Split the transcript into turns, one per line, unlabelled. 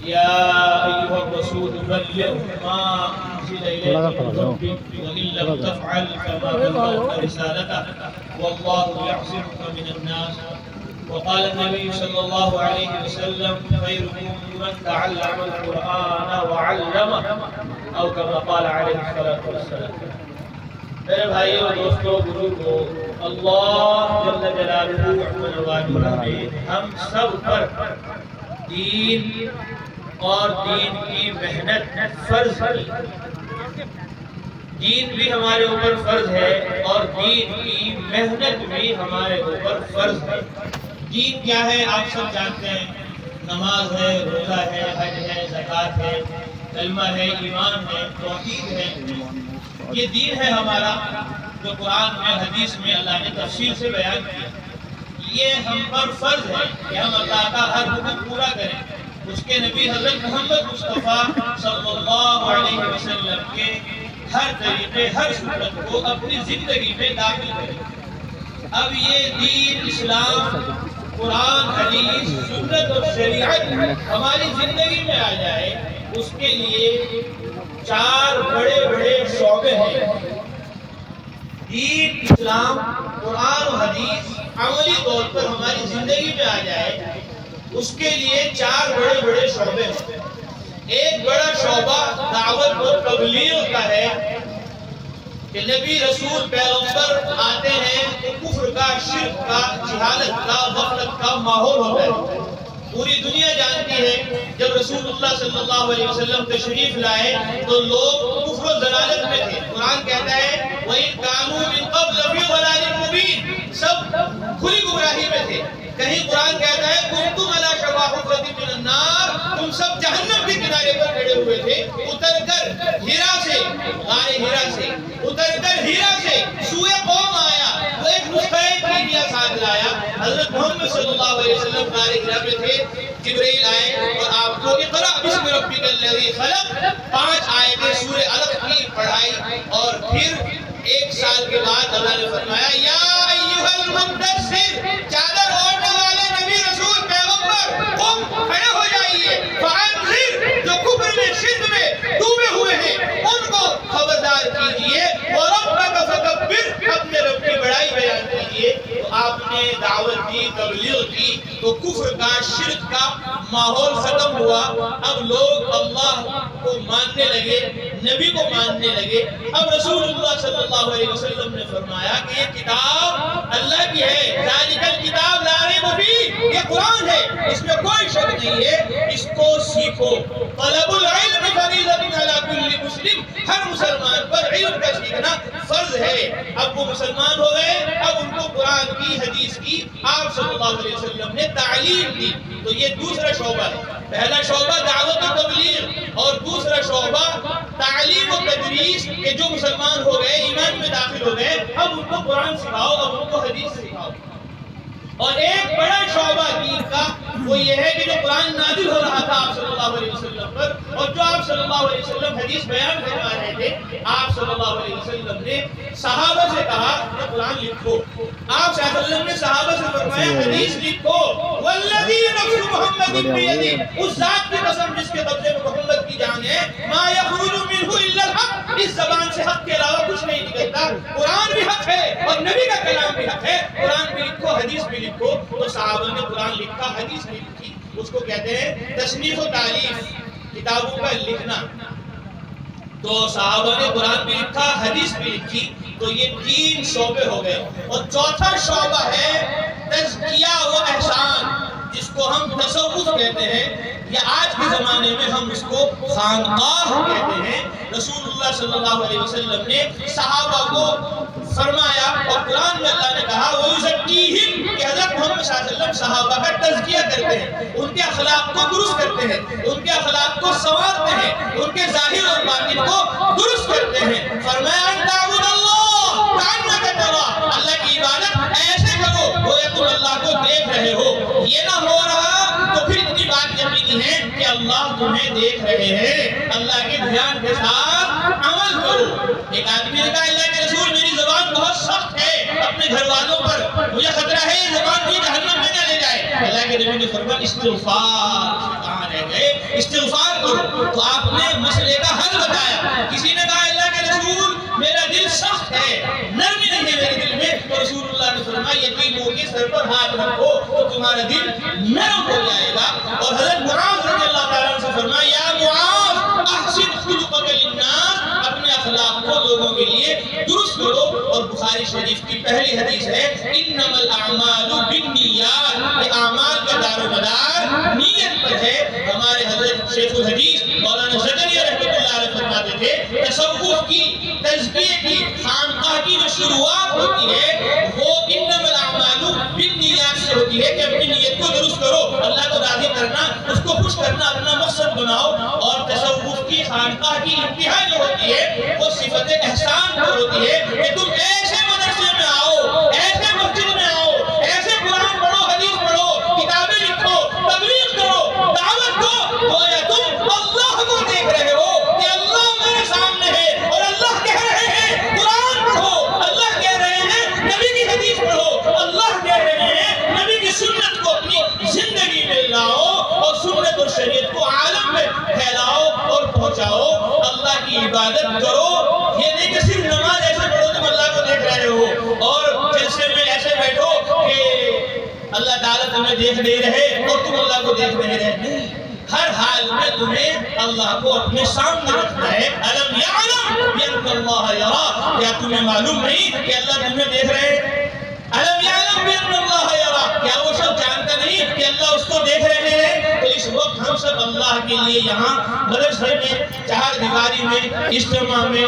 يا أيها الرسول بلغ ما أنزل إليك من ربك وإن لم تفعل فما بلغت رسالته والله يعصمك من الناس. وقال النبي صلى الله عليه وسلم خيركم من تعلم القرآن وعلمه أو كما قال عليه الصلاة والسلام. میرے بھائیو اور دوستو بزرگو، اللہ جل جلالہ نے ہم سب پر دین اور دین کی محنت فرض کی. دین بھی ہمارے اوپر فرض ہے اور دین کی محنت بھی ہمارے اوپر فرض ہے. دین کیا ہے آپ سب جانتے ہیں، نماز ہے، روزہ ہے، حج ہے، زکوٰۃ ہے، کلمہ ہے، ایمان ہے، توحید ہے. یہ دین ہے ہمارا جو قرآن میں حدیث میں اللہ نے تفصیل سے بیان کیا. یہ ہم پر فرض ہے کہ ہم اللہ کا ہر حکم پورا کریں، اس کے نبی حضرت محمد مصطفیٰ صلی اللہ علیہ وسلم کے ہر طریقے ہر سنت کو اپنی زندگی میں داخل کریں. اب یہ دین اسلام قرآن حدیث سنت اور شریعت ہماری زندگی میں آ جائے، اس کے لیے 4 بڑے بڑے شعبے ہیں. دین اسلام قرآن و حدیث عملی طور پر ہماری زندگی میں آ جائے، اس کے لیے 4 بڑے بڑے شعبے ہیں. ایک بڑا شعبہ دعوت و تبلیغ کا ہے کہ نبی رسول پیغمبر آتے ہیں تو کفر کا، شرک کا، جہالت کا، غفلت کا ماحول ہوتا ہے. پوری دنیا جانتی ہے جب رسول اللہ صلی اللہ علیہ وسلم تشریف لائے تو لوگ کفر و ضلالت میں تھے. قرآن کہتا ہے وَإِن كَانُوا مِن قَبْلَ فِي ضَلَالٍ مُبِينٍ، سب کھلی گمراہی میں تھے. کہیں قرآن کہتا ہے كُنتُمْ عَلَى شَفَا حُفْرَةٍ مِّنَ النَّارِ، تم سب جہنم کے کنارے پر کھڑے ہوئے تھے. اتر کر ہیرا سے، غار ہیرا سے اتر کر ہیرا سے سوئے قوم آیا، وہ ایک نسخہ کیمیا ساتھ لایا. حضرت محمد صلی اللہ علیہ وسلم غار ہیرا میں تھے، جبرائیل آئے اور آپ کو اقرأ بسم ربک الذی خلق 5 آیتیں سورہ علق کی پڑھائی. اور پھر 1 سال کے بعد اللہ نے فرمایا یا ایھا المدثر، چادر اوڑھنے والے نبی رسول پیغمبر قم، کھڑے ہو جائیے. فانذر، جو کفر میں شرک میں ڈوبے ہوئے ہیں ان کو خبردار کیجئے. وربک فکبر، اپنے رب کی بڑائی بیان کیجئے. تو آپ نے دعوت دی، تبلیغ کی تو کفر کا، شرک کا ماحول ختم ہوا. اب لوگ اللہ کو ماننے لگے، نبی کو ماننے لگے. اب رسول اللہ صلی اللہ علیہ وسلم نے فرمایا کہ یہ کتاب اللہ کی ہے. ذالک الکتاب لا ریب فیہ، یہ قرآن ہے، اس میں کوئی شک نہیں ہے، اس کو سیکھو. طلب العلم فریضۃ علی کل مسلم، ہر مسلمان پر علم کا سیکھنا فرض ہے. اب وہ مسلمان ہو گئے، اب ان کو قرآن کی، حدیث کی، آپ صلی اللہ علیہ وسلم نے تعلیم دی. تو یہ دوسرا شعبہ ہے. پہلا شعبہ دعوت و تبلیغ اور دوسرا شعبہ تعلیم و تدریس کہ جو مسلمان ہو گئے، ایمان میں داخل ہو گئے، اب ان کو قرآن سکھاؤ، اب ان کو حدیث سکھاؤ. اور ایک بڑا شعبہ دین کا وہ یہ ہے کہ جو قرآن نازل ہو رہا تھا آپ صلی اللہ علیہ وسلم پر اور جو آپ صلی اللہ علیہ وسلم حدیث بیان فرما رہے تھے، آپ صلی اللہ علیہ وسلم نے صحابہ سے کہا کہ قرآن لکھو. آپ صلی اللہ علیہ وسلم نے صحابہ سے فرمایا حدیث لکھو. والذی نفس محمد بیدہ، اس ذات کی قسم جس کے قبضے میں محمد کی جان ہے، ما یخرج منہ الا الحق، اس زبان سے حق کے علاوہ کچھ نہیں نکلتا. قرآن بھی حق ہے اور نبی کا کلام بھی حق ہے. قرآن بھی لکھو، حدیث بھی لکھو. تو صحابہ نے قرآن لکھا، حدیث بھی لکھی. اس کو کہتے ہیں تصنیف و تالیف، کتابوں کا لکھنا. تو صحابہ نے قرآن بھی لکھا، حدیث بھی لکھی. تو یہ 3 شعبے ہو گئے. اور چوتھا شعبہ ہے تزکیہ و احسان، جس کو ہم تصوف کہتے ہیں، یا آج کے زمانے میں ہم اس کو خانقاہ کہتے ہیں. رسول اللہ صلی اللہ علیہ وسلم نے صحابہ کو فرمایا اور قرآن میں اللہ نے کہا وَيُزَكِّيهِمْ، کہ حضرت محمد صلی اللہ علیہ وسلم صحابہ کا تزکیہ کرتے ہیں، ان کے اخلاق کو درست کرتے ہیں، ان کے اخلاق کو سنوارتے ہیں، ان کے ظاہر اور باطن کو درست کرتے ہیں. فرمایا ان تعبد اللہ کأنک تراہ، اللہ کی عبادت ایسے کرو گویا تم اللہ کو دیکھ رہے ہو. یہ نہ ہو رہا تو پھر اتنی بات یقینی ہے کہ اللہ تمہیں دیکھ رہے ہیں. اللہ کے دھیان کے ساتھ عمل کرو. ایک آدمی نے کہا اللہ کے رسول میری زبان بہت سخت ہے اپنے گھر والوں پر، مجھے خطرہ ہے یہ زبان بھی جہنم میں نہ لے جائے. اللہ کے نبی نے فرمایا استغفار شیطان ہے، گئے استغفار کرو، تو آپ نے مسئلے کا حل بتایا۔ کسی نے کہا اللہ کے رسول میرا دل سخت ہے، نرمی نہیں ہے میرے دل میں، تو رسول اللہ نے فرمایا یتیم ہو کے سر پر ہاتھ رکھو تو تمہارا دل نرم ہو جائے گا۔ اور حضرت معاذ رضی اللہ تعالیٰ عنہ سے فرمایا یا معاذ احسن خلقک للناس، اپنے اخلاق کو لوگوں کے لیے درست کرو۔ اور بخاری شریف کی پہلی حدیث ہے انما الاعمال بالنیات، یہ اعمال کا دار و مدار نیت پر ہے۔ ہمارے حضرت شیخ الحدیث مولانا زکریا رحمۃ اللہ علیہ فرماتے تھے تصوف کی تزکیے کی خانقاہ کی جو شروعات ہوتی ہے وہ انما الاعمال بالنیات سے ہوتی ہے کہ اپنی نیت کو درست کرو، اللہ کو راضی کرنا، اس کو خوش کرنا اپنا مقصد بناؤ۔ اور تصوف کی خانقاہ کی انتہا جو ہوتی ہے وہ صفت احسان پر ہوتی ہے کہ تم ایسے مدرسے میں آؤ، ایسے مسجد میں آؤ، ایسے قرآن پڑھو، حدیث پڑھو، کتابیں لکھو، تبلیغ کرو، دعوت دو، گویا تم اللہ کو دیکھ رہے ہو کہ اللہ میرے سامنے ہے اور اللہ کہہ رہے ہیں قرآن پڑھو، اللہ کہہ رہے ہیں نبی کی حدیث پڑھو، اللہ کہہ رہے ہیں نبی کی سنت کو اپنی زندگی میں لاؤ اور سنت اور شریعت کو عالم میں پھیلاؤ اور پہنچاؤ۔ اللہ کی عبادت کرو، یہ نہیں کہ صرف نماز ایسے پڑھو تم اللہ کو دیکھ رہے ہو اور جلسے میں ایسے بیٹھو کہ اللہ تعالیٰ تمہیں دیکھ نہیں رہے اور تم اللہ کو دیکھ نہیں رہے۔ نہیں، ہر حال میں تمہیں اللہ کو اپنے سامنے رکھنا ہے۔ الم یعلم بان اللہ یرا، کیا تمہیں معلوم نہیں کہ اللہ تمہیں دیکھ رہے ہیں؟ الم یعلم بان اللہ یرا، کیا وہ سب جانتا نہیں کہ اللہ اس کو دیکھ رہے ہیں؟ تو اس وقت ہم سب اللہ کے لیے یہاں مدرسے میں، چہار دیواری میں، اجتماع میں